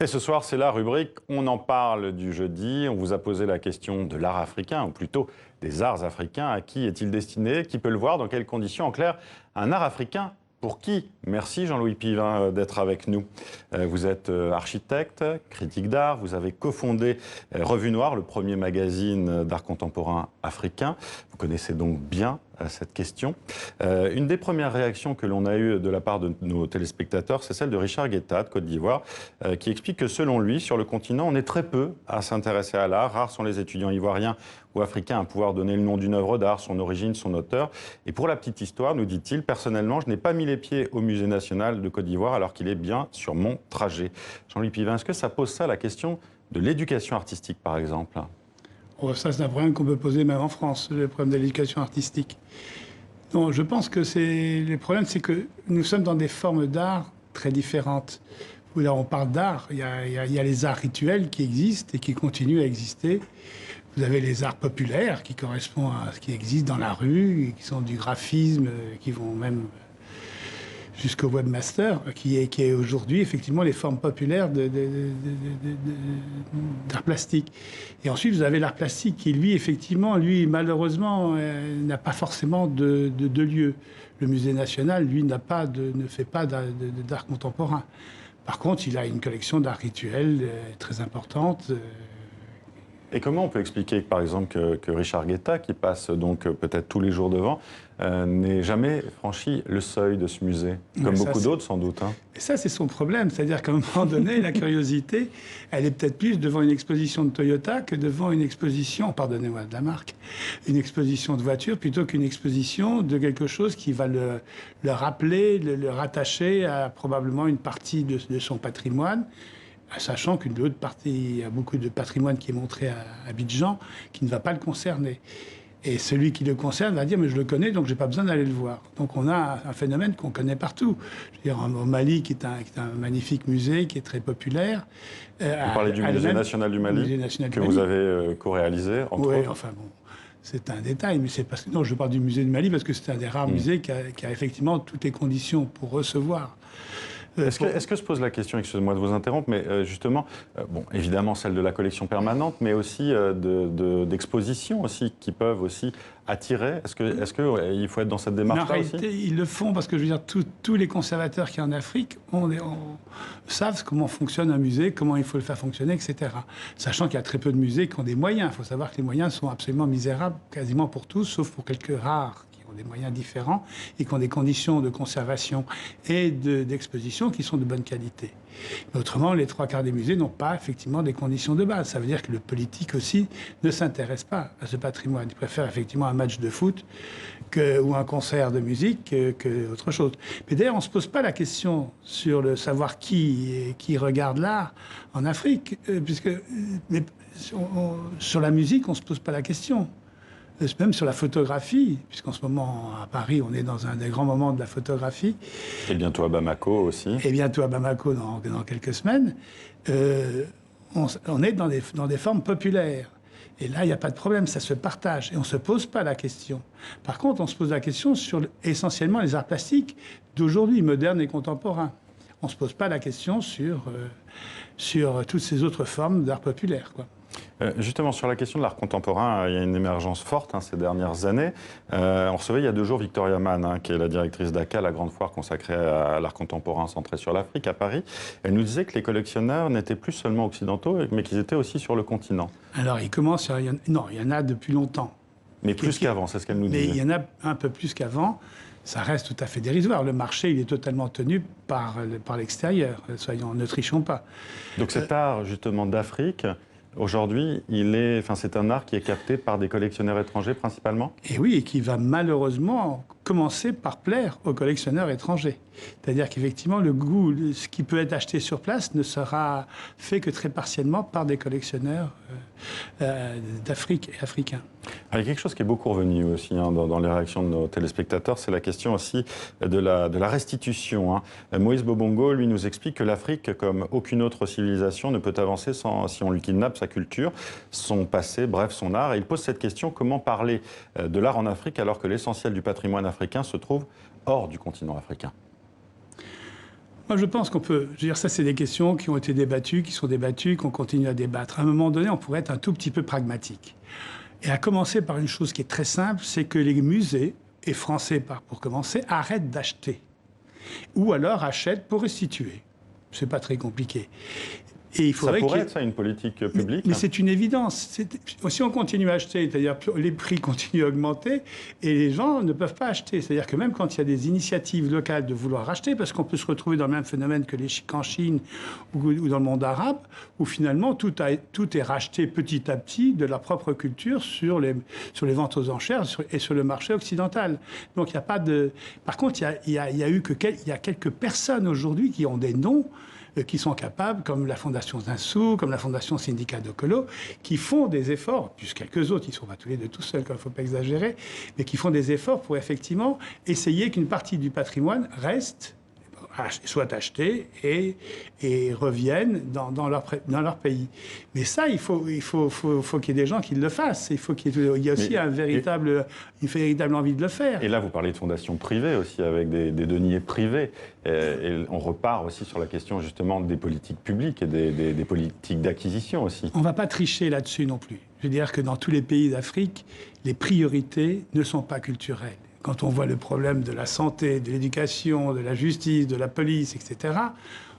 Et ce soir, c'est la rubrique On en parle du jeudi. On vous a posé la question de l'art africain, ou plutôt des arts africains. À qui est-il destiné? Qui peut le voir? Dans quelles conditions? En clair, un art africain pour qui? Merci Jean-Louis Pivin d'être avec nous. Vous êtes architecte, critique d'art, vous avez cofondé Revue Noire, le premier magazine d'art contemporain africain. Vous connaissez donc bien cette question. Une des premières réactions que l'on a eues de la part de nos téléspectateurs, c'est celle de Richard Guetta de Côte d'Ivoire, qui explique que selon lui, sur le continent, on est très peu à s'intéresser à l'art. Rares sont les étudiants ivoiriens ou africains à pouvoir donner le nom d'une œuvre d'art, son origine, son auteur. Et pour la petite histoire, nous dit-il, personnellement, je n'ai pas mis les pieds au Musée national de Côte d'Ivoire alors qu'il est bien sur mon trajet. Jean-Louis Pivin, est-ce que ça pose ça la question de l'éducation artistique, par exemple? Oh, ça, c'est un problème qu'on peut poser même en France, le problème de l'éducation artistique. Non, je pense que le problème, c'est que nous sommes dans des formes d'art très différentes. Là, on parle d'art, il y a les arts rituels qui existent et qui continuent à exister. Vous avez les arts populaires qui correspondent à ce qui existe dans la rue, qui sont du graphisme, qui vont même jusqu'au webmaster, qui est aujourd'hui effectivement les formes populaires d'art plastique. Et ensuite, vous avez l'art plastique qui, lui, effectivement, malheureusement, n'a pas forcément de lieu. Le Musée national, lui, ne fait pas d'art contemporain. Par contre, il a une collection d'art rituel très importante. Et comment on peut expliquer, par exemple, que Richard Guetta, qui passe donc peut-être tous les jours devant, n'ait jamais franchi le seuil de ce musée, comme beaucoup d'autres sans doute, hein. Et ça, c'est son problème. C'est-à-dire qu'à un moment donné, la curiosité, elle est peut-être plus devant une exposition de Toyota que devant une exposition, pardonnez-moi de la marque, une exposition de voiture plutôt qu'une exposition de quelque chose qui va le rappeler, le rattacher à probablement une partie de son patrimoine. Sachant qu'une autre partie, il y a beaucoup de patrimoine qui est montré à Abidjan, qui ne va pas le concerner. Et celui qui le concerne va dire, mais je le connais, donc je n'ai pas besoin d'aller le voir. Donc on a un phénomène qu'on connaît partout. Je veux dire, au Mali, qui est un magnifique musée, qui est très populaire. Vous parlez du Musée national du Mali, que vous avez co-réalisé, entre autres. Oui, enfin bon, c'est un détail, mais c'est parce que... Non, je parle du musée du Mali parce que c'est un des rares musées qui a effectivement toutes les conditions pour recevoir. Est-ce que se pose la question, excusez-moi de vous interrompre, mais justement, bon, évidemment celle de la collection permanente, mais aussi d'expositions aussi, qui peuvent aussi attirer. Est-ce qu'il faut être dans cette démarche-là aussi? En réalité, ils le font parce que, je veux dire, tous les conservateurs qui en Afrique savent comment fonctionne un musée, comment il faut le faire fonctionner, etc. Sachant qu'il y a très peu de musées qui ont des moyens. Il faut savoir que les moyens sont absolument misérables, quasiment pour tous, sauf pour quelques rares des moyens différents et qui ont des conditions de conservation et d'exposition qui sont de bonne qualité. Mais autrement, les trois quarts des musées n'ont pas effectivement des conditions de base. Ça veut dire que le politique aussi ne s'intéresse pas à ce patrimoine. Il préfère effectivement un match de foot ou un concert de musique que autre chose. Mais d'ailleurs, on ne se pose pas la question sur le savoir qui regarde l'art en Afrique, mais sur la musique, on ne se pose pas la question. Même sur la photographie, puisqu'en ce moment, à Paris, on est dans un des grands moments de la photographie. Et bientôt à Bamako aussi. Et bientôt à Bamako dans quelques semaines. On est dans des formes populaires. Et là, il n'y a pas de problème, ça se partage. Et on ne se pose pas la question. Par contre, on se pose la question sur essentiellement les arts plastiques d'aujourd'hui, modernes et contemporains. On ne se pose pas la question sur toutes ces autres formes d'art populaire, quoi. Justement, sur la question de l'art contemporain, il y a une émergence forte ces dernières années. On recevait il y a 2 jours Victoria Mann, qui est la directrice d'ACA, la grande foire consacrée à l'art contemporain centrée sur l'Afrique, à Paris. Elle nous disait que les collectionneurs n'étaient plus seulement occidentaux, mais qu'ils étaient aussi sur le continent. Alors, il y en a depuis longtemps. Mais plus qu'avant, c'est ce qu'elle nous disait. Mais il y en a un peu plus qu'avant. Ça reste tout à fait dérisoire. Le marché, il est totalement tenu par l'extérieur. Ne trichons pas. Donc cet art, justement, d'Afrique... Aujourd'hui, c'est un art qui est capté par des collectionneurs étrangers principalement? Et oui, et qui va malheureusement commencer par plaire aux collectionneurs étrangers. C'est-à-dire qu'effectivement, le goût, ce qui peut être acheté sur place, ne sera fait que très partiellement par des collectionneurs d'Afrique et africains. Alors, il y a quelque chose qui est beaucoup revenu aussi dans les réactions de nos téléspectateurs, c'est la question aussi de la restitution. Moïse Bobongo, lui, nous explique que l'Afrique, comme aucune autre civilisation, ne peut avancer si on lui kidnappe sa culture, son passé, bref, son art. Et il pose cette question, comment parler de l'art en Afrique alors que l'essentiel du patrimoine africain se trouve hors du continent africain? Moi, je pense qu'on peut... Je veux dire, ça, c'est des questions qui ont été débattues, qui sont débattues, qu'on continue à débattre. À un moment donné, on pourrait être un tout petit peu pragmatique. Et à commencer par une chose qui est très simple, c'est que les musées, et français pour commencer, arrêtent d'acheter. Ou alors achètent pour restituer. C'est pas très compliqué. Et il faudrait ça pourrait être ça, une politique publique. Mais c'est une évidence. Si on continue à acheter, c'est-à-dire les prix continuent à augmenter et les gens ne peuvent pas acheter. C'est-à-dire que même quand il y a des initiatives locales de vouloir acheter, parce qu'on peut se retrouver dans le même phénomène qu'en Chine ou dans le monde arabe, où finalement tout est racheté petit à petit de leur propre culture sur les ventes aux enchères et sur le marché occidental. Donc il n'y a pas de... Par contre, il y a quelques personnes aujourd'hui qui ont des noms qui sont capables, comme la Fondation Zinsou, comme la Fondation Syndicat de Colo, qui font des efforts, plus quelques autres, ils ne sont pas tous les deux tout seuls, il ne faut pas exagérer, mais qui font des efforts pour effectivement essayer qu'une partie du patrimoine reste, soit acheté et revienne dans leur pays. Mais ça, il faut qu'il y ait des gens qui le fassent. Il y a aussi une véritable envie de le faire. Et là, vous parlez de fondations privées aussi, avec des deniers privés. Et on repart aussi sur la question justement des politiques publiques et des politiques d'acquisition aussi. On ne va pas tricher là-dessus non plus. Je veux dire que dans tous les pays d'Afrique, les priorités ne sont pas culturelles. Quand on voit le problème de la santé, de l'éducation, de la justice, de la police, etc.,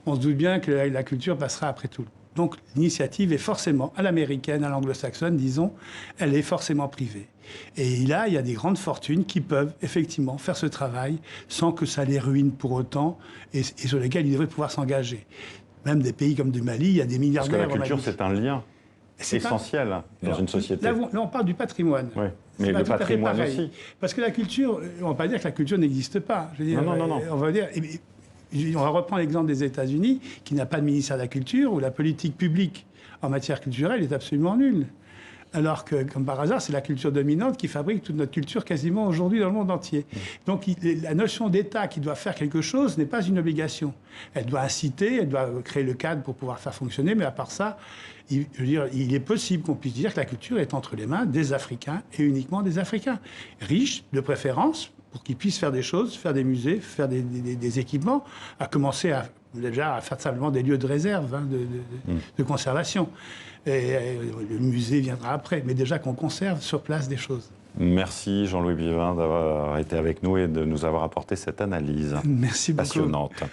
on se doute bien que la culture passera après tout. Donc l'initiative est forcément à l'américaine, à l'anglo-saxonne, disons, elle est forcément privée. Et là, il y a des grandes fortunes qui peuvent effectivement faire ce travail sans que ça les ruine pour autant et sur lesquels ils devraient pouvoir s'engager. Même des pays comme du Mali, il y a des milliardaires. Parce que la culture, c'est un lien essentiel dans une société. Là, on parle du patrimoine. Oui. Mais le patrimoine aussi. Parce que la culture, on ne va pas dire que la culture n'existe pas. Je veux dire, non. On va dire, on va reprendre l'exemple des États-Unis, qui n'a pas de ministère de la Culture, où la politique publique en matière culturelle est absolument nulle. Alors que, comme par hasard, c'est la culture dominante qui fabrique toute notre culture quasiment aujourd'hui dans le monde entier. Donc la notion d'État qui doit faire quelque chose n'est pas une obligation. Elle doit inciter, elle doit créer le cadre pour pouvoir faire fonctionner, mais à part ça, je veux dire, il est possible qu'on puisse dire que la culture est entre les mains des Africains et uniquement des Africains. Riches, de préférence, pour qu'ils puissent faire des choses, faire des musées, faire des équipements, à commencer déjà à faire simplement des lieux de réserve, de conservation. Et le musée viendra après, mais déjà qu'on conserve sur place des choses. Merci Jean-Louis Bivin d'avoir été avec nous et de nous avoir apporté cette analyse Merci beaucoup. passionnante.